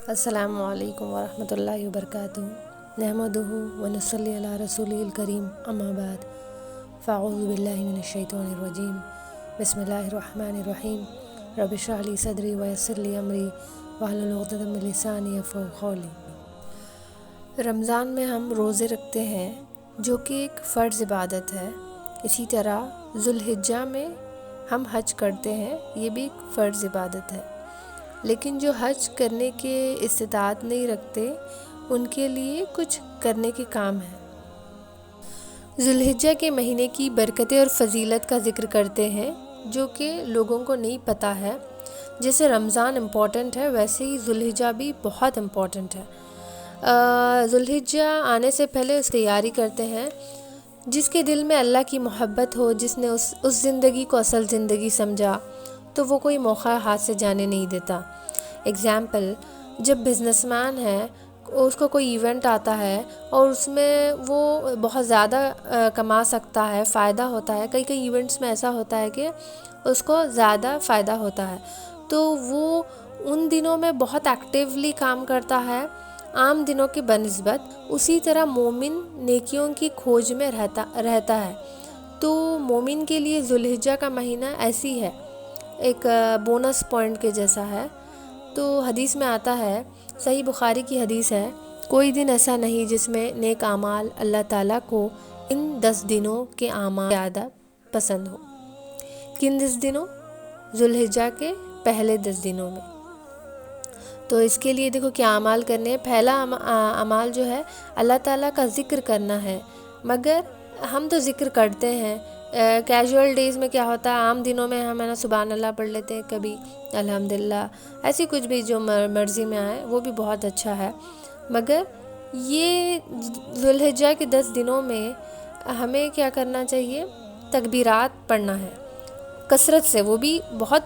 السلام علیکم ورحمۃ اللہ وبرکاتہ نحمدہ ونصلی علی رسولہ الکریم اما بعد فاعوذ باللہ من الشیطان الرجیم بسم اللہ الرحمن الرحیم رب اشرح لی صدری ویسر لی امری واحلل عقدۃ من لسانی یفقہوا قولی۔ رمضان میں ہم روزے رکھتے ہیں جو کہ ایک فرض عبادت ہے۔ اسی طرح ذوالحجہ میں ہم حج کرتے ہیں، یہ بھی ایک فرض عبادت ہے۔ لیکن جو حج کرنے کے استطاعت نہیں رکھتے ان کے لیے کچھ کرنے کے کام ہیں۔ ذوالحجہ کے مہینے کی برکتیں اور فضیلت کا ذکر کرتے ہیں جو کہ لوگوں کو نہیں پتہ ہے۔ جیسے رمضان امپورٹنٹ ہے ویسے ہی ذوالحجہ بھی بہت امپورٹنٹ ہے۔ ذوالحجہ آنے سے پہلے اس تیاری کرتے ہیں۔ جس کے دل میں اللہ کی محبت ہو، جس نے اس زندگی کو اصل زندگی سمجھا، تو وہ کوئی موقع ہاتھ سے جانے نہیں دیتا۔ اگزامپل، جب بزنس مین ہے، اس کو کوئی ایونٹ آتا ہے اور اس میں وہ بہت زیادہ کما سکتا ہے، فائدہ ہوتا ہے۔ کئی ایونٹس میں ایسا ہوتا ہے کہ اس کو زیادہ فائدہ ہوتا ہے، تو وہ ان دنوں میں بہت ایکٹیولی کام کرتا ہے عام دنوں کے بنسبت۔ اسی طرح مومن نیکیوں کی کھوج میں رہتا ہے۔ تو مومن کے لیے ذوالحجہ کا مہینہ ایسی ہے، ایک بونس پوائنٹ کے جیسا ہے۔ تو حدیث میں آتا ہے، صحیح بخاری کی حدیث ہے، کوئی دن ایسا نہیں جس میں نیک اعمال اللہ تعالیٰ کو ان 10 دنوں کے اعمال زیادہ پسند ہو۔ کن 10 دنوں؟ ذوالحجہ کے پہلے 10 دنوں میں۔ تو اس کے لیے دیکھو کیا اعمال کرنے ہیں۔ پہلا اعمال جو ہے اللہ تعالیٰ کا ذکر کرنا ہے۔ مگر ہم تو ذکر کرتے ہیں، کیجول ڈیز میں کیا ہوتا ہے، عام دنوں میں ہم سبحان اللہ پڑھ لیتے ہیں، کبھی الحمدللہ، ایسی کچھ بھی جو مرضی میں آئے، وہ بھی بہت اچھا ہے۔ مگر یہ ذوالحجہ کے 10 دنوں میں ہمیں کیا کرنا چاہیے؟ تکبیرات پڑھنا ہے کثرت سے، وہ بھی بہت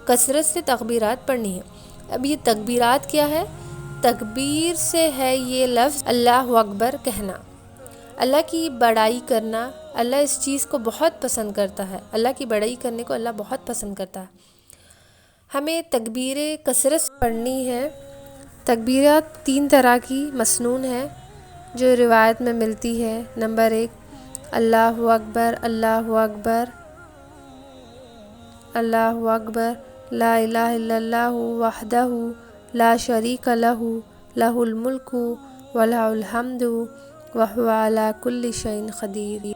کثرت سے تکبیرات پڑھنی ہے۔ اب یہ تکبیرات کیا ہے؟ تکبیر سے ہے یہ لفظ اللہ اکبر کہنا، اللہ کی بڑائی کرنا۔ اللہ اس چیز کو بہت پسند کرتا ہے، اللہ کی بڑائی کرنے کو اللہ بہت پسند کرتا ہے۔ ہمیں تکبیریں کثرت سے پڑھنی ہے۔ تکبیرات 3 طرح کی مسنون ہے جو روایت میں ملتی ہے۔ نمبر 1، اللہ اکبر، اللہ اکبر، اللہ اکبر، لا الہ الا اللہ وحدہ لا شریک لہ، لہ الملک ولہ الحمد وہو علی کل شیء قدیر۔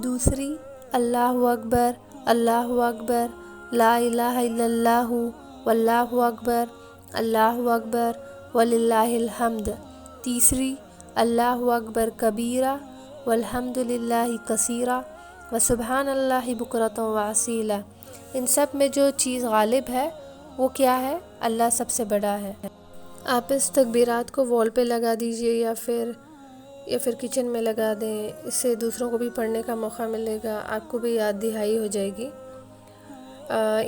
دوسری، اللہ اکبر، اللہ اکبر، لا الہ الا اللہ واللہ اکبر، اللہ اکبر وللہ الحمد۔ تیسری، اللہ اکبر کبیرہ والحمد للہ کثیرہ وسبحان اللہ بکرۃ واسیلہ۔ ان سب میں جو چیز غالب ہے وہ کیا ہے؟ اللہ سب سے بڑا ہے۔ آپ اس تکبیرات کو وال پہ لگا دیجئے یا پھر کچن میں لگا دیں، اس سے دوسروں کو بھی پڑھنے کا موقع ملے گا، آپ کو بھی یاد دہائی ہو جائے گی۔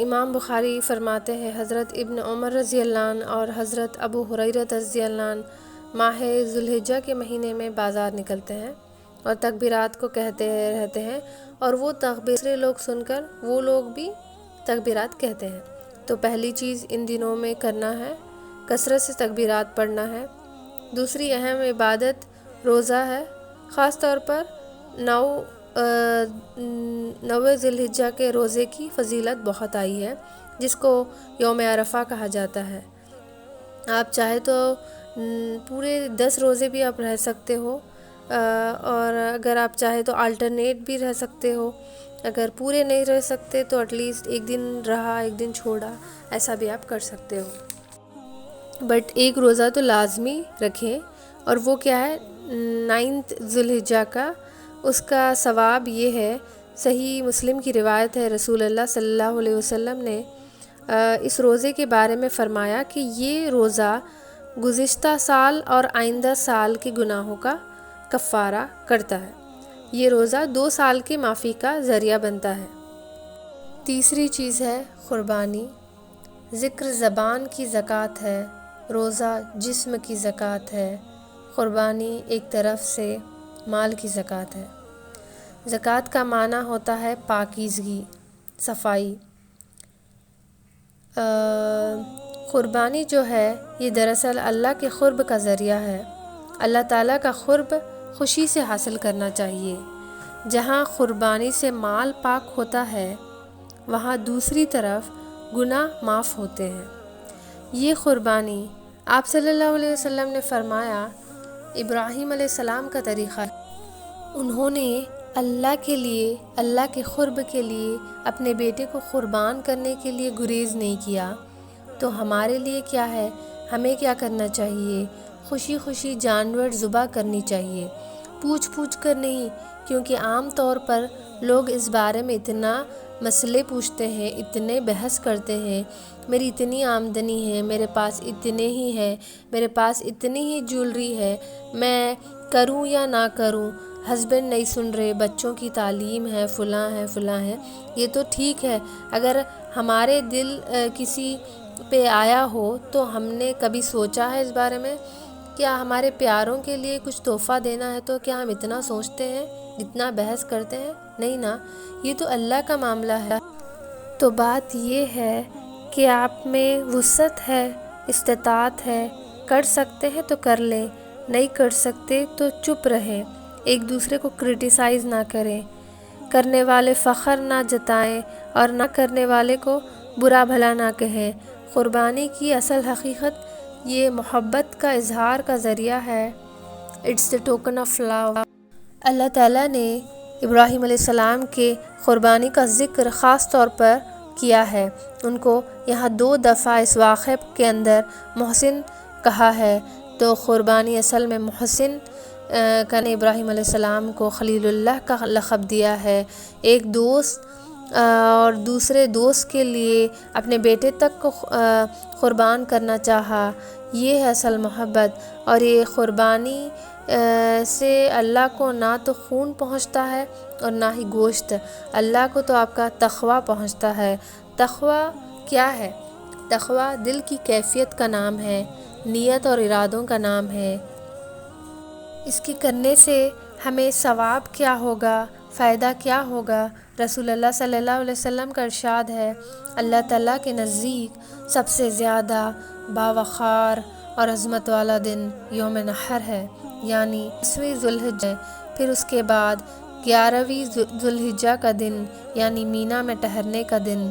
امام بخاری فرماتے ہیں، حضرت ابن عمر رضی اللہ عنہ اور حضرت ابو ہریرہ رضی اللہ عنہ ماہ ذوالحجہ کے مہینے میں بازار نکلتے ہیں اور تکبیرات کو کہتے رہتے ہیں، اور وہ دوسرے لوگ سن کر وہ لوگ بھی تکبیرات کہتے ہیں۔ تو پہلی چیز ان دنوں میں کرنا ہے، کثرت سے تکبیرات پڑھنا ہے۔ دوسری اہم عبادت روزہ ہے، خاص طور پر 9 ذوالحجہ کے روزے کی فضیلت بہت آئی ہے، جس کو یوم عرفہ کہا جاتا ہے۔ آپ چاہے تو پورے 10 روزے بھی آپ رہ سکتے ہو، اور اگر آپ چاہے تو آلٹرنیٹ بھی رہ سکتے ہو۔ اگر پورے نہیں رہ سکتے تو ایٹ لیسٹ ایک دن رہا، ایک دن چھوڑا، ایسا بھی آپ کر سکتے ہو۔ بٹ ایک روزہ تو لازمی رکھیں، اور وہ کیا ہے؟ 9 ذوالحجہ کا۔ اس کا ثواب یہ ہے، صحیح مسلم کی روایت ہے، رسول اللہ صلی اللہ علیہ وسلم نے اس روزے کے بارے میں فرمایا کہ یہ روزہ گزشتہ سال اور آئندہ سال کے گناہوں کا کفارہ کرتا ہے۔ یہ روزہ 2 سال کے معافی کا ذریعہ بنتا ہے۔ تیسری چیز ہے قربانی۔ ذکر زبان کی زکوٰۃ ہے، روزہ جسم کی زکوٰۃ ہے، قربانی ایک طرف سے مال کی زکوٰۃ ہے۔ زکوٰۃ کا معنی ہوتا ہے پاکیزگی، صفائی۔ قربانی جو ہے یہ دراصل اللہ کے قرب کا ذریعہ ہے۔ اللہ تعالیٰ کا قرب خوشی سے حاصل کرنا چاہیے۔ جہاں قربانی سے مال پاک ہوتا ہے وہاں دوسری طرف گناہ معاف ہوتے ہیں۔ یہ قربانی آپ صلی اللہ علیہ وسلم نے فرمایا ابراہیم علیہ السلام کا طریقہ ہے۔ انہوں نے اللہ کے لیے، اللہ کے قرب کے لیے اپنے بیٹے کو قربان کرنے کے لیے گریز نہیں کیا۔ تو ہمارے لیے کیا ہے؟ ہمیں کیا کرنا چاہیے؟ خوشی خوشی جانور ذبح کرنی چاہیے، پوچھ کر نہیں، کیونکہ عام طور پر لوگ اس بارے میں اتنا مسئلے پوچھتے ہیں، اتنے بحث کرتے ہیں، میری اتنی آمدنی ہے، میرے پاس اتنے ہی ہے، میرے پاس اتنی ہی جولری ہے، میں کروں یا نہ کروں، ہسبینڈ نہیں سن رہے، بچوں کی تعلیم ہے، فلاں ہے۔ یہ تو ٹھیک ہے، اگر ہمارے دل کسی پہ آیا ہو تو ہم نے کبھی سوچا ہے اس بارے میں؟ کیا ہمارے پیاروں کے لیے کچھ تحفہ دینا ہے تو کیا ہم اتنا سوچتے ہیں، اتنا بحث کرتے ہیں؟ نہیں نا، یہ تو اللہ کا معاملہ ہے۔ تو بات یہ ہے کہ آپ میں وسعت ہے، استطاعت ہے، کر سکتے ہیں تو کر لیں، نہیں کر سکتے تو چپ رہیں، ایک دوسرے کو کرٹیسائز نہ کریں، کرنے والے فخر نہ جتائیں اور نہ کرنے والے کو برا بھلا نہ کہیں۔ قربانی کی اصل حقیقت یہ محبت کا اظہار کا ذریعہ ہے۔ It's the token of love۔ Allah تعالیٰ نے ابراہیم علیہ السلام کے قربانی کا ذکر خاص طور پر کیا ہے۔ ان کو یہاں 2 دفعہ اس واقعے کے اندر محسن کہا ہے۔ تو قربانی اصل میں محسن نے ابراہیم علیہ السلام کو خلیل اللہ کا لقب دیا ہے۔ ایک دوست اور دوسرے دوست کے لیے اپنے بیٹے تک کو قربان کرنا چاہا، یہ ہے اصل محبت۔ اور یہ قربانی سے اللہ کو نہ تو خون پہنچتا ہے اور نہ ہی گوشت، اللہ کو تو آپ کا تقویٰ پہنچتا ہے۔ تقویٰ کیا ہے؟ تقویٰ دل کی کیفیت کا نام ہے، نیت اور ارادوں کا نام ہے۔ اس کے کرنے سے ہمیں ثواب کیا ہوگا، فائدہ کیا ہوگا؟ رسول اللہ صلی اللہ علیہ وسلم کا ارشاد ہے، اللہ تعالیٰ کے نزدیک سب سے زیادہ باوقار اور عظمت والا دن یوم نحر ہے، یعنی 10ویں ذوالحجہ، پھر اس کے بعد 11ویں ذوالحجہ کا دن یعنی مینا میں ٹہرنے کا دن۔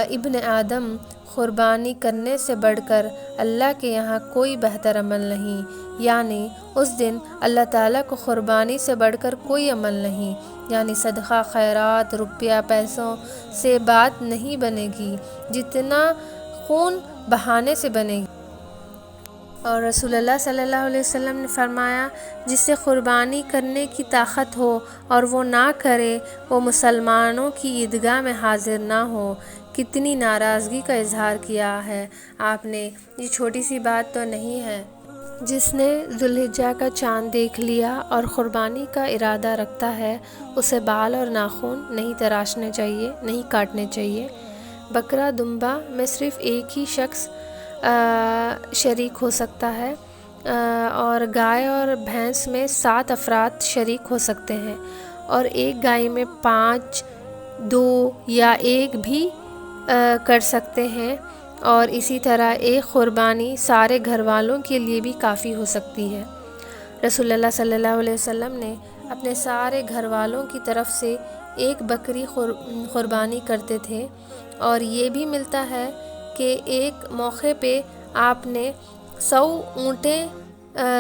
ابن آدم، قربانی کرنے سے بڑھ کر اللہ کے یہاں کوئی بہتر عمل نہیں، یعنی اس دن اللہ تعالیٰ کو قربانی سے بڑھ کر کوئی عمل نہیں، یعنی صدقہ خیرات، روپیہ پیسوں سے بات نہیں بنے گی جتنا خون بہانے سے بنے گی۔ اور رسول اللہ صلی اللہ علیہ وسلم نے فرمایا، جس سے قربانی کرنے کی طاقت ہو اور وہ نہ کرے وہ مسلمانوں کی عیدگاہ میں حاضر نہ ہو۔ کتنی ناراضگی کا اظہار کیا ہے آپ نے، یہ چھوٹی سی بات تو نہیں ہے۔ جس نے ذوالحجہ کا چاند دیکھ لیا اور قربانی کا ارادہ رکھتا ہے اسے بال اور ناخن نہیں تراشنے چاہیے، نہیں کاٹنے چاہیے۔ بکرا دمبا میں صرف ایک ہی شخص شریک ہو سکتا ہے اور گائے اور بھینس میں 7 افراد شریک ہو سکتے ہیں، اور ایک گائے میں 5، 2 یا 1 بھی کر سکتے ہیں، اور اسی طرح ایک قربانی سارے گھر والوں کے لیے بھی کافی ہو سکتی ہے۔ رسول اللہ صلی اللہ علیہ وسلم نے اپنے سارے گھر والوں کی طرف سے ایک بکری قربانی کرتے تھے، اور یہ بھی ملتا ہے کہ ایک موقع پہ آپ نے 100 اونٹیں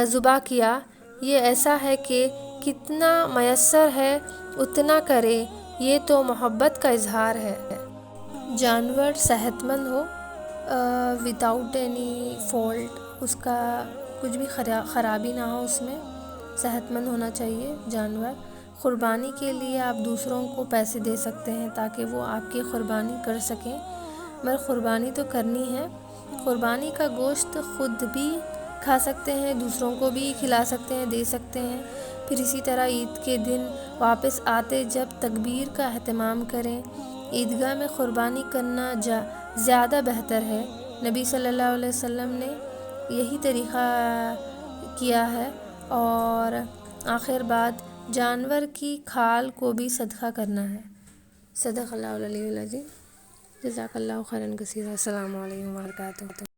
ذبح کیا۔ یہ ایسا ہے کہ کتنا میسر ہے اتنا کرے، یہ تو محبت کا اظہار ہے۔ جانور صحت مند ہو وداؤٹ اینی فالٹ، اس کا کچھ بھی خرابی نہ ہو، اس میں صحت مند ہونا چاہیے جانور۔ قربانی کے لیے آپ دوسروں کو پیسے دے سکتے ہیں تاکہ وہ آپ کی قربانی کر سکیں، مگر قربانی تو کرنی ہے۔ قربانی کا گوشت خود بھی کھا سکتے ہیں، دوسروں کو بھی کھلا سکتے ہیں، دے سکتے ہیں۔ پھر اسی طرح عید کے دن واپس آتے جب تکبیر کا اہتمام کریں۔ عیدگاہ میں قربانی کرنا زیادہ بہتر ہے، نبی صلی اللہ علیہ وسلم نے یہی طریقہ کیا ہے۔ اور آخر بات، جانور کی کھال کو بھی صدقہ کرنا ہے۔ صدق اللہ العلی العظیم۔ جزاک اللہ خیرا کثیرا. السلام علیکم و برکاتہ.